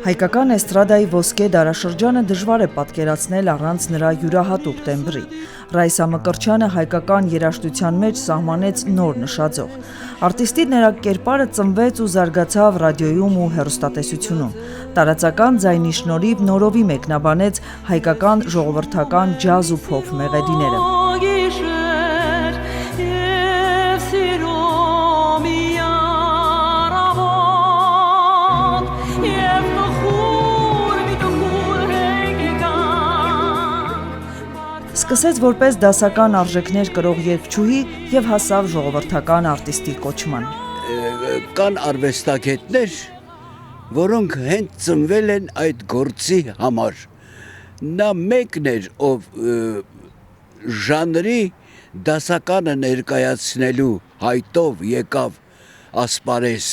Հայկական էստրադայի ոսկե դարաշրջանը դժվար է պատկերացնել առանց նրա յուրահատուկ տեմբրի։ Ռայսա Մկրտչյանը հայկական երաժշտության մեջ սահմանեց նոր նշաձող։ Արտիստի նրա կերպարը ծնվեց ու զարգացավ ռադիոյում ու հեռուստատեսությունում։ Տարածական ձայնի շնորհիվ նորովի մեկնաբանեց հայկական ժողովրդական ջազ ու փոփ մեղեդիները։ Սկսեց որպես դասական արժեքներ կրող երգչուհի եւ հասավ ժողովրդական արտիստի կոչման։ Կան արվեստագետներ, որոնք հենց ծնվել են այդ գործի համար։ Նա մեկն էր, ով ժանրի դասականը ներկայացնելու հայտով եկավ ասպարեզ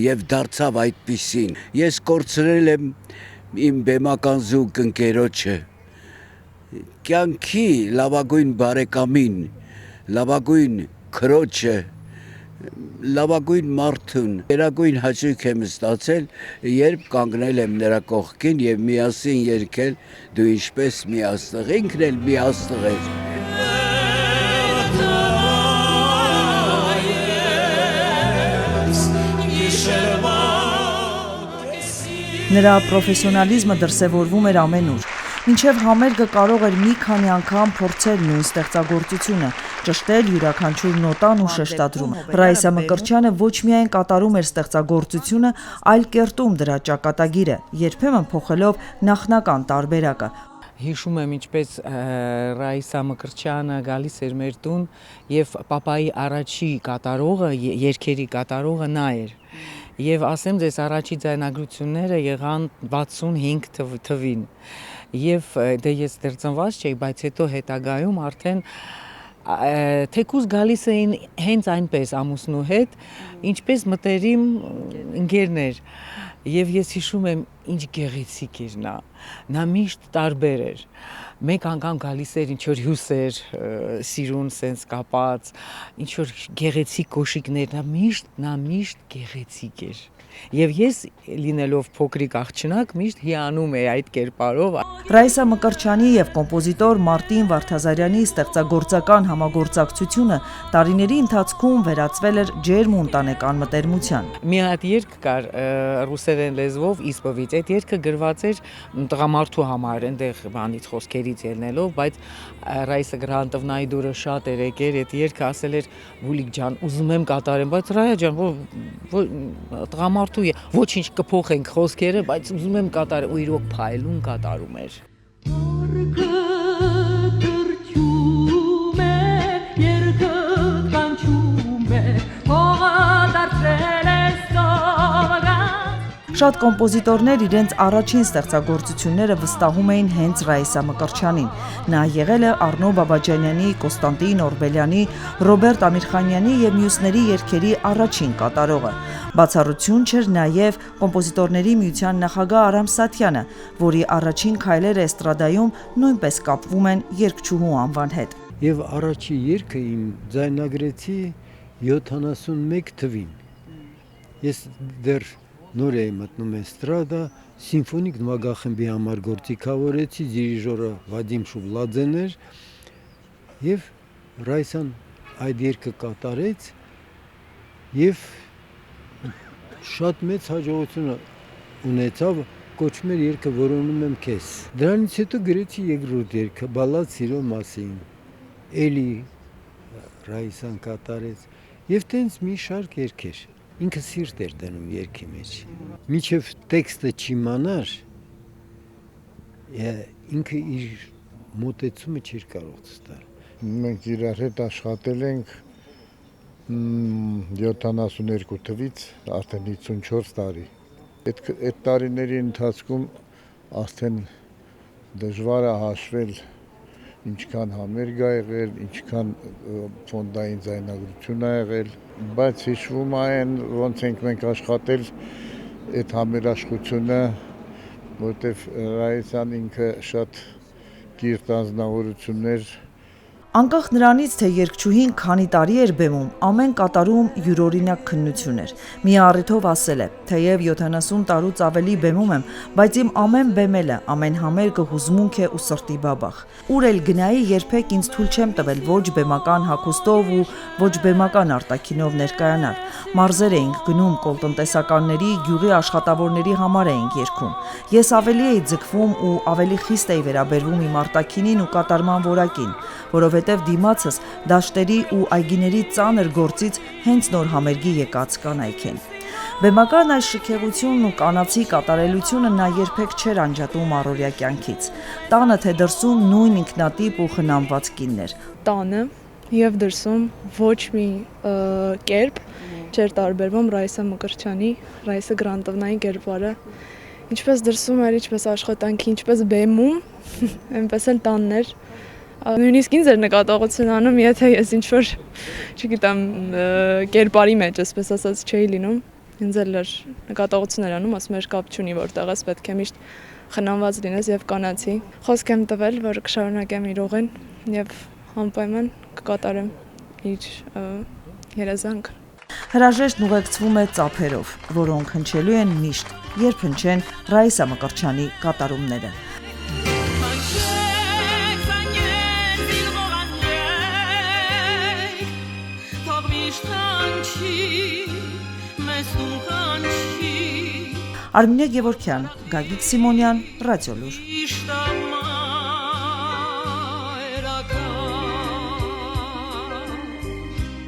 եւ դարձավ այդպիսին։ Ես կորցրել եմ իմ բեմական զուգ ընկերոջը, կյանքի լավագույն բարեկամին, լավագույն քրոջը, լավագույն մարդուն, երագույն հաճույք եմ ստացել, երբ կանգնել եմ նրա կողքին եւ միասին երգել «Դու ինչպես մի աստղ», ինքն էլ մի աստղ էր։ Նրա պրոֆեսիոնալիզմը դրսևորվում էր ամենուր։ Մինչև համերգը կարող էր մի քանի անգամ փորձել նույն ստեղծագործությունը, ճշտել յուրաքանչյուր նոտան ու շեշտադրումը։ Ռայսա Մկրտչյանը ոչ միայն կատարում էր ստեղծագործությունը, այլ կերտում դրա ճակատագիրը, երբեմն փոխելով նախնական տարբերակը։ Հիշում եմ, ինչպես Ռայսա Մկրտչյանը գալիս էր մեր տուն եւ պապայի առաջի կատարողը, երգերի կատարողը նա էր։ Եվ ասեմ ձեզ, առաջի ձայնագրությունները եղան 65 թվին։ Եվ դե ես դեռ ծնված չէի, բայց հետո հետագայում արդեն թեկուզ գալիս էին հենց այնպես ամուսնու հետ, ինչպես մտերիմ ընկերներ։ Եվ ես հիշում եմ, ինչ գեղեցիկ էր նա միշտ տարբեր էր։ Մեկ անգամ գալիս էր ինչ-որ հյուսեր, սիրուն սենց կապած, ինչ-որ գեղեցիկ կոշիկներ, նա միշտ գեղեցիկ էր։ Եվ ես լինելով փոքրիկ աղջնակ միշտ հիանում էի այդ կերպարով։ Ռայսա Մկրտչյանի եւ կոմպոզիտոր Մարտին Վարդազարյանի ստեղծագործական համագործակցությունը տարիների ընթացքում վերածվել էր ջերմ ու ընտանեկան մտերմության։ Մի հատ երգ կար ռուսերեն լեզվով իսպովից, այդ երգը գրված էր տղամարդու համար, այնտեղ բանից խոսքերից ելնելով, բայց Ռայսա Գրանտովնայի դուրը շատ էր եկել, այդ երգը ասել էր Բուլիկ ջան, ուզում եմ կատարեմ, բայց Ռայա ջան, տղամարդու է, ոչինչ կփոխենք խոսքերը, բայց ուզում եմ կատարեմ, ու իրոք փայլուն կատարում էր։ Շատ կոմպոզիտորներ իրենց առաջին ստեղծագործությունները վստահում էին հենց Ռայսա Մկրտչյանին։ Նա եղել է Առնո Բաբաջանյանի, Կոստանդին Օրբելյանի, Ռոբերտ Ամիրխանյանի եւ մյուսների երգերի առաջին կատարողը։ Բացառություն չէր նաեւ կոմպոզիտորների միության նախագահ Արամ Սաթյանը, որի առաջին քայլերը էստրադայում նույնպես կապվում են երգչուհու անվան հետ։ Եվ առաջի երգը իմ ձայնագրեցի 71 թվին։ Ես դեռ նոր էի մտնում էստրադա, սիմֆոնիկ նվագախմբի համար գործիքավորեցի, դիրիժորը Վադիմ Շուվլաձեն էր, եւ Ռայսան այդ երգը կատարեց եւ շատ մեծ հաջողություն ունեցավ, կոչում էր երգը Որոնում եմ քեզ։ Դրանից հետո գրեցի երկրորդ երգը Բալլադ սիրո մասին, էլի Ռայսան կատարեց եւ տենց մի շարք երգեր։ Ինքը սիրտ էր դնում երգի մեջ։ Մինչև տեքստը չիմանար, ինքը իր մոտեցումը չէր կարող ստալ։ Մենք իրար հետ աշխատել ենք 72 թվից արդեն 54 տարի։ Այդ տարիների ընթացքում արդեն դժվար է հաշվել ինչքան համերգ ա եղել, ինչքան ֆոնդային ձայնագրություն ա եղել, բայց հիշվում այն, ոնց ենք մենք աշխատել այդ համերաշխությունը, որտեվ Ռայսան ինքը շատ կիրթ անձնավորություններ Անկախ նրանից, թե երգչուհին քանի տարի էր բեմում, ամեն կատարում յուրօրինակ քննություն էր։ Մի առիթով ասել է. թեև 70 տարուց ավելի բեմում եմ, բայց իմ ամեն բեմելը, ամեն համերգը հուզմունք է ու սրտի բաբախ։ Ուր էլ գնայի, երբեք ինձ թույլ չեմ տվել ոչ բեմական հագուստով ու ոչ բեմական արտաքինով ներկայանալ։ Մարզեր էինք գնում կոլտնտեսականների, գյուղի աշխատավորների համար էինք երգում։ Ես ավելի էի ձգվում ու ավելի խիստ էի վերաբերվում իմ արտաքինին ու կատարման որակին, որովհետև դիմացս դաշտերի ու այգիների ծանր գործից հենց նոր համերգի եկած կանայք են։ Բեմական այս շքեղությունն ու կանացի կատարելությունը նա երբեք չէր անջատում առօրյա կյանքից։ Տանը թե դրսում նույն ինքնատիպ ու խնամված կինն էր։ Տանը եւ դրսում ոչ մի կերպ չէր տարբերվում Ռայսա Մկրտչյանի, Ռայսա Գրանտովնայի կերպարը։ Ինչպես դրսում էր, ինչպես աշխատանքի, ինչպես բեմում, այնպես էլ տանն էր։ Նույնիսկ ինձ էր նկատողություն անում, եթե ես ինչ-որ, չգիտեմ, կերպարի մեջ, այսպես ասած, չէի լինում, ինձ էլ էր նկատողություն էր անում, ասում էր կապ չունի որտեղ ես, պետք է միշտ խնամված լինես եւ կանացի։ Խոսք եմ տվել, որ կշարունակեմ իր ուղին եւ անպայման կկատարեմ իր երազանքը։ Հրաժեշտն ուղեկցվում է ծափերով, որոնք հնչելու են միշտ, երբ հնչեն Ռայսա Մկրտչյանի կատարումները։ Արմինե Գևորգյան, Գագիկ Սիմոնյան, Ռադիոլուր։